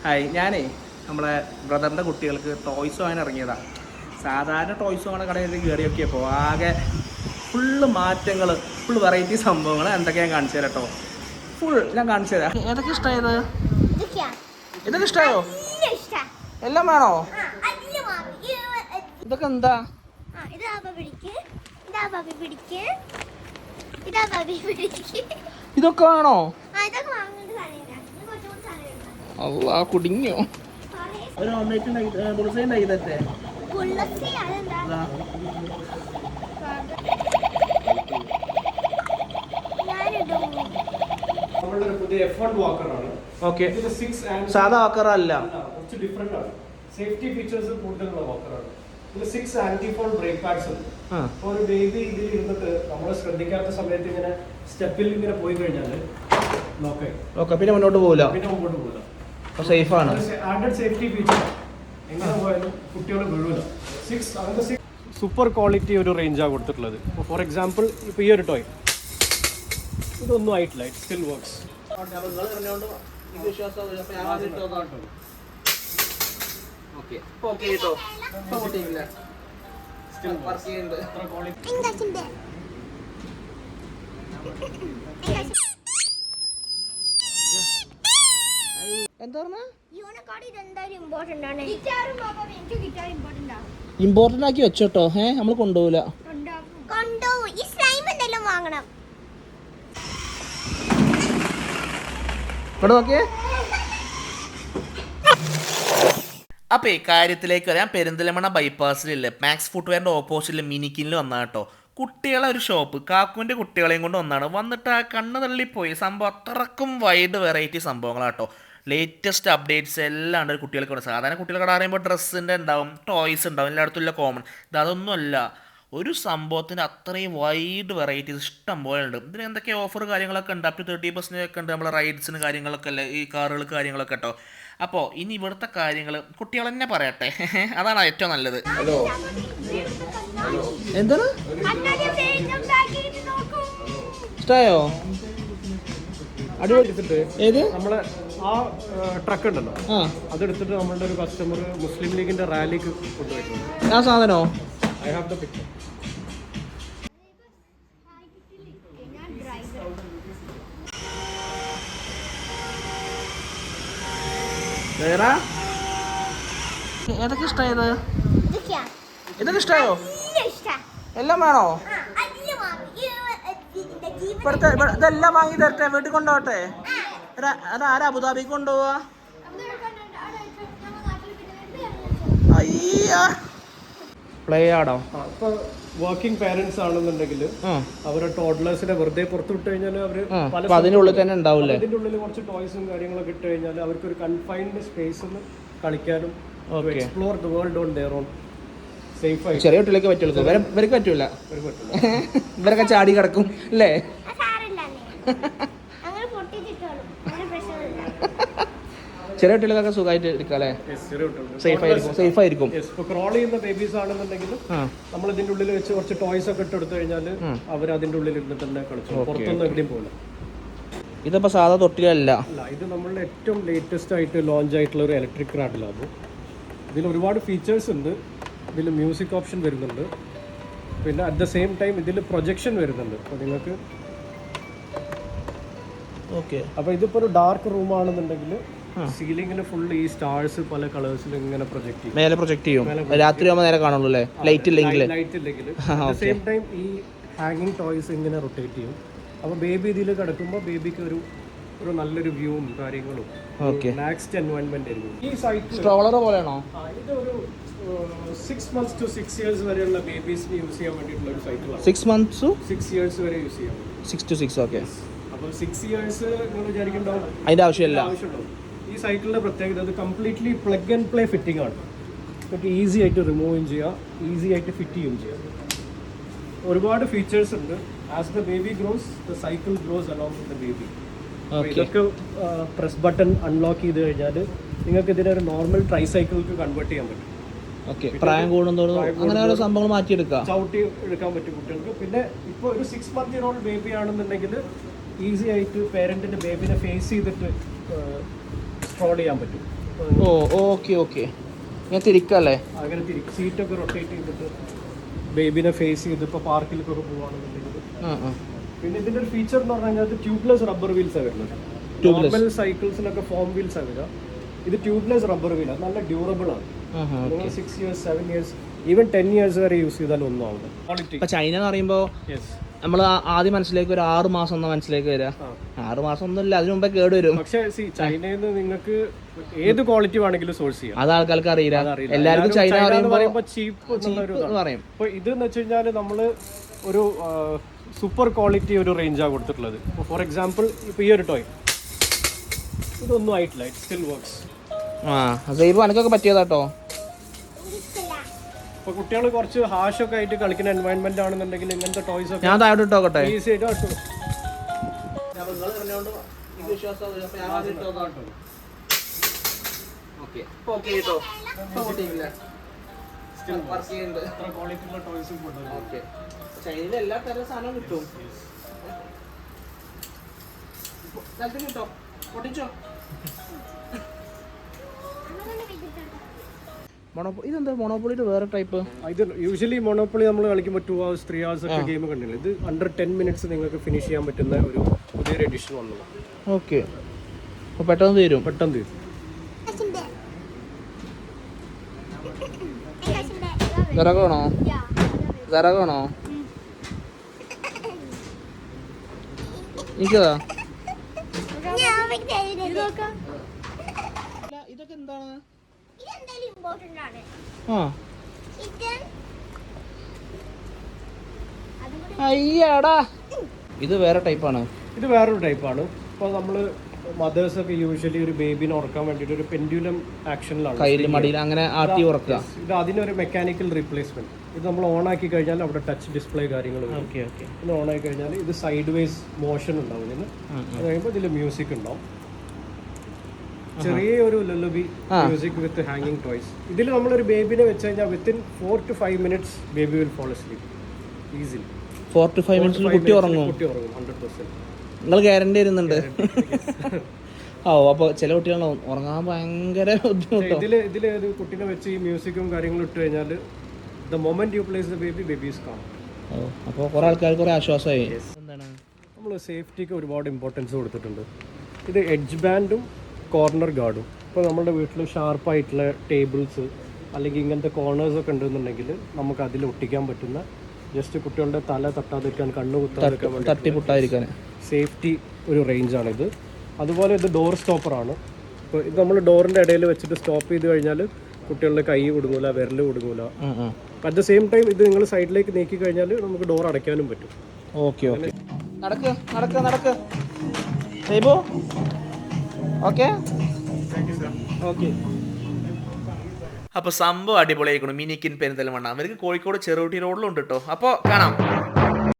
Hi, ഞാനേ നമ്മളെ ബ്രദറിൻ്റെ കുട്ടികൾക്ക് ടോയ്സ് വാങ്ങാൻ ഇറങ്ങിയതാണ്. സാധാരണ ടോയ്സ് വാങ്ങുന്ന കടയിൽ കയറിയൊക്കെയപ്പോൾ ആകെ ഫുള്ള് മാറ്റങ്ങൾ, ഫുൾ വെറൈറ്റി സംഭവങ്ങൾ എന്തൊക്കെയാണ് ഞാൻ കാണിച്ചു തരാം കേട്ടോ. ഫുൾ ഞാൻ കാണിച്ചു തരാം. ഏതൊക്കെ ഇഷ്ടമായത്? ഇതൊക്കെ ഇഷ്ടമായോ? എല്ലാം വേണോ? ഇതൊക്കെ എന്താ? ഇതൊക്കെ വേണോ? അള്ളാ, കുടുങ്ങിയോ? ഒരു ഓംലേറ്റ് പുളിസൈ ഉണ്ടായി ഇതൊക്കെ. പുതിയ F1 വാക്കറാണ്. ഓക്കെ, സാധാ വാക്കറല്ല, കുറച്ച് ഡിഫറെന്റ് ആണ്. സേഫ്റ്റി ഫീച്ചേഴ്സ് കൂടുതലുള്ള വാക്കറാണ്. ഇത് 6 ആന്റി ഫോൾ ബ്രേക്ക് പാഡ്സ് ഉണ്ട്. അപ്പോൾ ഒരു ബേബി ഇതിൽ ഇരുന്നിട്ട് നമ്മൾ ശ്രദ്ധിക്കാത്ത സമയത്ത് ഇങ്ങനെ സ്റ്റെപ്പിൽ ഇങ്ങനെ പോയി കഴിഞ്ഞാൽ ഓക്കെ, പിന്നെ മുന്നോട്ട് പോകില്ല. സേഫ് ആണ്. Added safety feature. എങ്ങനെ പോയാലും കുട്ടികൾ വീഴൂല. 6 സൂപ്പർ ക്വാളിറ്റി ഒരു റേഞ്ചാണ് കൊടുത്തിട്ടുള്ളത്. ഫോർ എക്സാമ്പിൾ ഇപ്പോൾ ഈ ഒരു ടോയ് ഇതൊന്നും ആയിട്ടില്ല, ഇറ്റ് സ്റ്റിൽ വർക്ക്സ്. ഇമ്പോർട്ടന്റ് ആക്കി വെച്ചോട്ടോ. നമ്മൾ കൊണ്ടുപോകില്ല. ഇവിടെ നോക്കിയേ. അപ്പോൾ കാര്യത്തിലേക്ക് വരാം. പെരിന്തൽമണ്ണ ബൈപ്പാസിലില്ലേ മാക്സ് ഫുട്വെയറിൻ്റെ ഓപ്പോസിറ്റിൽ മിനിക്കിനിൽ വന്നാൽ കേട്ടോ കുട്ടികളെ ഒരു ഷോപ്പ്. കാക്കുവിൻ്റെ കുട്ടികളെയും കൊണ്ട് വന്നാണ്. വന്നിട്ട് ആ കണ്ണ് തള്ളിപ്പോയി. സംഭവം അത്രക്കും വൈഡ് വെറൈറ്റി സംഭവങ്ങളാട്ടോ. ലേറ്റസ്റ്റ് അപ്ഡേറ്റ്സ് എല്ലാം ഉണ്ട് കുട്ടികൾക്ക് കൊണ്ട്. സാധാരണ കുട്ടികളുടെ കട പറയുമ്പോൾ ഡ്രസ്സിൻ്റെ ഉണ്ടാവും, ടോയ്സ് ഉണ്ടാവും, എല്ലായിടത്തും ഇല്ല കോമൺ. അതൊന്നുമല്ല, ഒരു സംഭവത്തിന് അത്രയും വൈഡ് വെറൈറ്റീസ് ഇഷ്ടം പോലെ ഉണ്ട്. ഇതിന് എന്തൊക്കെ ഓഫർ കാര്യങ്ങളൊക്കെ ഉണ്ട്. അപ് ടു 30% ഒക്കെ ഉണ്ട്. നമ്മളെ റൈഡ്സിന് കാര്യങ്ങളൊക്കെ അല്ലേ, ഈ കാറുകൾക്ക് കാര്യങ്ങളൊക്കെ കേട്ടോ. അപ്പോൾ ഇനി ഇവിടുത്തെ കാര്യങ്ങൾ കുട്ടികൾ തന്നെ പറയട്ടെ. അതാണ് ഏറ്റവും നല്ലത്. ഹലോ, എന്താണ് ഇഷ്ടമായോ? അടിപൊളിച്ചിട്ട് ഏത് നമ്മളെ ആ ട്രക്ക് ഉണ്ടല്ലോ, അതെടുത്തിട്ട് നമ്മളുടെ ഒരു കസ്റ്റമർ മുസ്ലിം ലീഗിന്റെ റാലിക്ക് കൊണ്ടുപോയിട്ടുണ്ട്. ആ സാധനോ? I have the picture. ഏതൊക്കെ ഇഷ്ടമായത്? ഇതൊക്കെ ഇഷ്ടമായോ? എല്ലാം വേണോ? ഇതെല്ലാം വാങ്ങി തരട്ടെ, വീട്ടിൽ കൊണ്ടുപോകട്ടെ? അതാരാ അബുദാബിക്ക് കൊണ്ടുപോവാ? അയ്യാ, പ്ലേ ആണോ? ഇപ്പൊ വർക്കിംഗ് പാരന്റ്സ് ആണെന്നുണ്ടെങ്കിൽ അവരെ ടോഡ്ലേഴ്സിനെ വെറുതെ പുറത്തു വിട്ട് കഴിഞ്ഞാൽ അവര് അതിന്റെ ഉള്ളിൽ തന്നെ ഉണ്ടാവില്ലേ? അതിന്റെ ഉള്ളിൽ കുറച്ച് ടോയ്സും കാര്യങ്ങളൊക്കെ ഇട്ട് കഴിഞ്ഞാൽ അവർക്ക് ഒരു കൺഫൈൻഡ് സ്പേസിൽ കളിക്കാനും explore the world on their own safe ആയി. ചെറിയ കുട്ടികൾക്ക് പറ്റുള്ളൂ, ഇവർക്ക് പറ്റൂല. ഇവരൊക്കെ ചാടി കിടക്കും അല്ലേ? ചെറിയ കുട്ടികൾക്കൊക്കെ സുഖമായിട്ട് എടുക്കാം അല്ലേ? സേഫ് ആയിരിക്കും. ക്രോൾ ചെയ്യുന്ന ബേബീസ് ആണെന്നുണ്ടെങ്കിൽ നമ്മൾ ഇതിന്റെ ഉള്ളിൽ വെച്ച് കുറച്ച് ടോയ്സ് ഒക്കെ ഇട്ട് എടുത്തു കഴിഞ്ഞാൽ അവർ അതിന്റെ ഉള്ളിൽ ഇരുന്നിട്ട് തന്നെ കളിച്ചു, പുറത്തൊന്നും എവിടെയും പോകില്ല. ഇതിപ്പോ സാധാ തൊട്ടിലല്ല, ഇത് നമ്മളുടെ ഏറ്റവും ലേറ്റസ്റ്റ് ആയിട്ട് ലോഞ്ച് ആയിട്ടുള്ള ഒരു ഇലക്ട്രിക് റാഡിലാണ്. ഇതിൽ ഒരുപാട് ഫീച്ചേഴ്സ് ഉണ്ട്. ഇതിൽ മ്യൂസിക് ഓപ്ഷൻ വരുന്നുണ്ട്. പിന്നെ അറ്റ് ദ സെയിം ടൈം ഇതിൽ പ്രൊജക്ഷൻ വരുന്നുണ്ട്. അപ്പോൾ നിങ്ങൾക്ക് അപ്പോൾ ഇതിപ്പോൾ ഒരു ഡാർക്ക് റൂം ആണെന്നുണ്ടെങ്കിൽ സീലിംഗിൽ ഫുൾ ഈ സ്റ്റാർസ് പല കളേഴ്സിൽ ഇങ്ങനെ പ്രൊജക്ട് ചെയ്യും. രാത്രി ആവുമ്പോൾ നേരെ കാണുള്ളൂ അല്ലേ? ലൈറ്റ് ഇല്ലെങ്കിൽ അറ്റ് സെയിം ടൈം ഈ ഹാങ്ങിങ് ടോയ്സ് ഇങ്ങനെ റൊട്ടേറ്റ് ചെയ്യും. അപ്പോൾ ബേബി ഇതിൽ കിടക്കുമ്പോൾ ബേബിക്ക് ഒരു നല്ലൊരു വ്യൂവും കാര്യങ്ങളും റിലാക്സ്ഡ് എൻവയോൺമെന്റ് ആയിരിക്കും. ഈ സൈറ്റ് സ്ട്രോളർ പോലെയാണോ? ഇതൊരു 6 months to 6 years വരെയുള്ള ബേബീസിന് യൂസ് ചെയ്യാൻ വേണ്ടിയിട്ടുള്ള ഒരു സൈക്കിളാണ്. 6 months to 6 years വരെ യൂസ് ചെയ്യാം. 6 to 6 ഓക്കെ. അപ്പോൾ 6 years നിങ്ങൾ വിചാരിക്കണ്ടാവും അതിന്റെ ആവശ്യമില്ല. ഈ സൈക്കിളിന്റെ പ്രത്യേകത അത് completely plug and play fitting ആണ്. നമുക്ക് ഈസി ആയിട്ട് റിമൂവും ചെയ്യാം, ഈസി ആയിട്ട് ഫിറ്റ് ചെയ്യുകയും ചെയ്യാം. ഒരുപാട് ഫീച്ചേഴ്സ് ഉണ്ട്. As the baby gross the cycle gross along with the baby. ഇതൊക്കെ പ്രസ് ബട്ടൺ അൺലോക്ക് ചെയ്ത് കഴിഞ്ഞാൽ നിങ്ങൾക്ക് ഇതിനെ ഒരു നോർമൽ ട്രൈ സൈക്കിൾക്ക് കൺവേർട്ട് ചെയ്യാൻ പറ്റും. പ്രായം കൂടുന്നതോടും അങ്ങനെ ഓരോ സംഭവങ്ങൾ മാറ്റിയെടുക്കാം, ചവിട്ടി എടുക്കാൻ പറ്റും കുട്ടികൾക്ക്. പിന്നെ ഇപ്പോൾ ഒരു 6 month old ബേബി ആണെന്നുണ്ടെങ്കിൽ ഈസി ആയിട്ട് പേരന്റിന്റെ ബേബിനെ ഫേസ് ചെയ്തിട്ട് സ്ക്രോൾ ചെയ്യാൻ പറ്റും. ഓ ഓക്കെ ഓക്കെ. ഞാൻ തിരിക്കല്ലേ? അങ്ങനെ തിരിക്കും. സീറ്റൊക്കെ റൊട്ടേറ്റ് ചെയ്തിട്ട് ബേബിനെ ഫേസ് ചെയ്ത് ഇപ്പോൾ പാർക്കിലൊക്കെ പോവുകയാണെന്നുണ്ടെങ്കിൽ. പിന്നെ ഇതിൻ്റെ ഒരു ഫീച്ചർ എന്ന് പറഞ്ഞു കഴിഞ്ഞാൽ ട്യൂബ്ലെസ് റബ്ബർ വീൽസാണ് വരുന്നത്. നോർമൽ സൈക്കിൾസിനൊക്കെ ഫോം വീൽസാണ് വരിക. ഇത് ട്യൂബ്ലെസ് റബ്ബർ വീലാണ്, നല്ല ഡ്യൂറബിൾ ആണ്. നിങ്ങൾ 6 years 7 years ഈവൻ 10 years വരെ യൂസ് ചെയ്താൽ ഒന്നും ആവില്ല. ക്വാളിറ്റി. ഇപ്പൊ ചൈന എന്ന് പറയുമ്പോൾ നമ്മൾ ആദ്യം മനസ്സിലേക്ക് ഒരു 6 മാസം ഒന്നും മനസ്സിലേക്ക് വരിക. 6 മാസം ഒന്നുമില്ല, അതിന് മുമ്പേ കേട് വരും. പക്ഷേ ചൈനയിൽ നിന്ന് നിങ്ങൾക്ക് ഏത് ക്വാളിറ്റി വേണമെങ്കിലും സോഴ്സ് ചെയ്യാം. അത് ആൾക്കാർക്ക് അറിയില്ല. എല്ലാവർക്കും ചൈന പറയുമ്പോൾ ചീപ്പ് എന്നുള്ളൊരു പറയും. ഇപ്പോൾ ഇതെന്ന് വെച്ച് കഴിഞ്ഞാൽ നമ്മൾ ഒരു സൂപ്പർ ക്വാളിറ്റി ഒരു റേഞ്ചാണ് കൊടുത്തിട്ടുള്ളത്. ഫോർ എക്സാമ്പിൾ ഇപ്പോൾ ഈ ഒരു ടോയ് ഇതൊന്നും ആയിട്ടില്ല, ഇറ്റ് സ്റ്റിൽ വർക്ക്സ്. സൈബ് എനിക്കൊക്കെ പറ്റിയതാട്ടോ. ഇപ്പോൾ കുട്ടികൾ കുറച്ച് ഹാഷൊക്കെ ആയിട്ട് കളിക്കുന്ന എൻവയൺമെന്റ് ആണെന്നുണ്ടെങ്കിൽ ഇങ്ങനത്തെ ടോയ്സ് ഒക്കെ ഞാൻ താഴോട്ട് ഇട്ടോക്കട്ടെ. ഈസി ആയിട്ട് കിട്ടും. ചൈനയിൽ എല്ലാ തരം സാധനവും കിട്ടും. കിട്ടോ പൊട്ടിച്ചോ. ഇതെന്താ മൊണോപ്പൊളിയുടെ വേറെ ടൈപ്പ്? ഇത് യൂഷ്വലി മൊണോപ്പൊളി നമ്മൾ കളിക്കുമ്പോൾ 2 hours 3 hours ഒക്കെ ഗെയിം കണ്ടില്ല. ഇത് അണ്ടർ 10 minutes നിങ്ങൾക്ക് ഫിനിഷ് ചെയ്യാൻ പറ്റുന്ന ഒരു പുതിയൊരു എഡിഷൻ വന്നത്. ഓക്കെ, അപ്പോൾ പെട്ടെന്ന് തീരും. പെട്ടെന്ന് തീരും. വിറകണോ? വിറകണോ? എനിക്കതാ. ഇതൊക്കെ എന്താണ്? അയ്യാടാ, ഇത് വേറെ ടൈപ്പാണ്. ഇത് വേറൊരു ടൈപ്പാണ്. ഇപ്പോൾ നമ്മൾ മദേഴ്സൊക്കെ യൂഷ്വലി ഒരു ബേബിനെ ഉറക്കാൻ വേണ്ടിയിട്ട് ഒരു പെൻഡ്യുലം ആക്ഷനിലാണ് കയ്യിൽ മടിയിൽ അങ്ങനെ ആട്ടി ഉറക്കുക. ഇത് അതിനൊരു മെക്കാനിക്കൽ റീപ്ലേസ്മെന്റ്. ഇത് നമ്മൾ ഓൺ ആക്കി കഴിഞ്ഞാൽ അവിടെ ടച്ച് ഡിസ്പ്ലേ കാര്യങ്ങൾ ഇത് ഓൺ ആക്കി കഴിഞ്ഞാൽ ഇത് സൈഡ് വേസ് മോഷൻ ഉണ്ടാവും. ഇതിന് അത് കഴിയുമ്പോൾ ഇതിൽ മ്യൂസിക് ഉണ്ടാവും. ചെറിയ ഒരു ലല്ലബി മ്യൂസിക് വിത്ത് ഹാങ്ങിങ് ടോയ്സ്. ഇതിൽ നമ്മളൊരു ബേബിനെ വെച്ച് കഴിഞ്ഞാൽ within 4 to 5 minutes baby will fall asleep easily. 4 to 5 minutes കുട്ടി ഉറങ്ങും. 100%. നിങ്ങൾ ഗ്യാരണ്ടി വരുന്നുണ്ട്. ഓ, അപ്പോൾ ചില കുട്ടികൾ ഉറങ്ങാൻ ഭയങ്കര ബുദ്ധിമുട്ടാണ്. ഇതിൽ ഒരു കുട്ടീനെ വെച്ച് ഈ മ്യൂസിക്കും കാര്യങ്ങളും ഇട്ട് കഴിഞ്ഞാൽ the moment you place the baby is calm. ഓ, അപ്പോൾ കുറേ ആൾക്കാർക്ക് കുറേ ആശ്വാസമായി. എന്താണ് നമ്മൾ സേഫ്റ്റിക്ക് ഒരുപാട് ഇമ്പോർട്ടൻസ് കൊടുത്തിട്ടുണ്ട്. ഇത് എഡ്ജ് ബാൻഡും കോർണർ ഗാർഡും. ഇപ്പോൾ നമ്മുടെ വീട്ടിൽ ഷാർപ്പായിട്ടുള്ള ടേബിൾസ് അല്ലെങ്കിൽ ഇങ്ങനത്തെ കോർണേഴ്സൊക്കെ ഉണ്ടെന്നുണ്ടെങ്കിൽ നമുക്ക് അതിൽ ഒട്ടിക്കാൻ പറ്റുന്ന, ജസ്റ്റ് കുട്ടികളുടെ തല തട്ടാതിരിക്കാൻ, കണ്ണ് കുത്താതിരിക്കാൻ വേണ്ടി തട്ടിപ്പൊട്ടാതിരിക്കാൻ സേഫ്റ്റി ഒരു റേഞ്ചാണിത്. അതുപോലെ ഇത് ഡോർ സ്റ്റോപ്പറാണ്. ഇപ്പോൾ ഇത് നമ്മൾ ഡോറിൻ്റെ ഇടയിൽ വെച്ചിട്ട് സ്റ്റോപ്പ് ചെയ്ത് കഴിഞ്ഞാൽ കുട്ടികളുടെ കൈ കുടുങ്ങൂല, വിരൽ കുടുങ്ങൂല. അറ്റ് ദ സെയിം ടൈം ഇത് നിങ്ങൾ സൈഡിലേക്ക് നീക്കി കഴിഞ്ഞാൽ നമുക്ക് ഡോർ അടയ്ക്കാനും പറ്റും. ഓക്കെ ഓക്കെ, നടക്ക് നടക്ക് നടക്ക് സൈബോ. Okay okay. അപ്പോൾ സംഭവം അടിപൊളിയായിരിക്കണം. മിനിക്കിൻ പെരിന്തൽമണ്ണ അവർക്ക് കോഴിക്കോട് ചെറുകുട്ടി റോഡിലുണ്ട് കേട്ടോ. അപ്പോൾ കാണാം.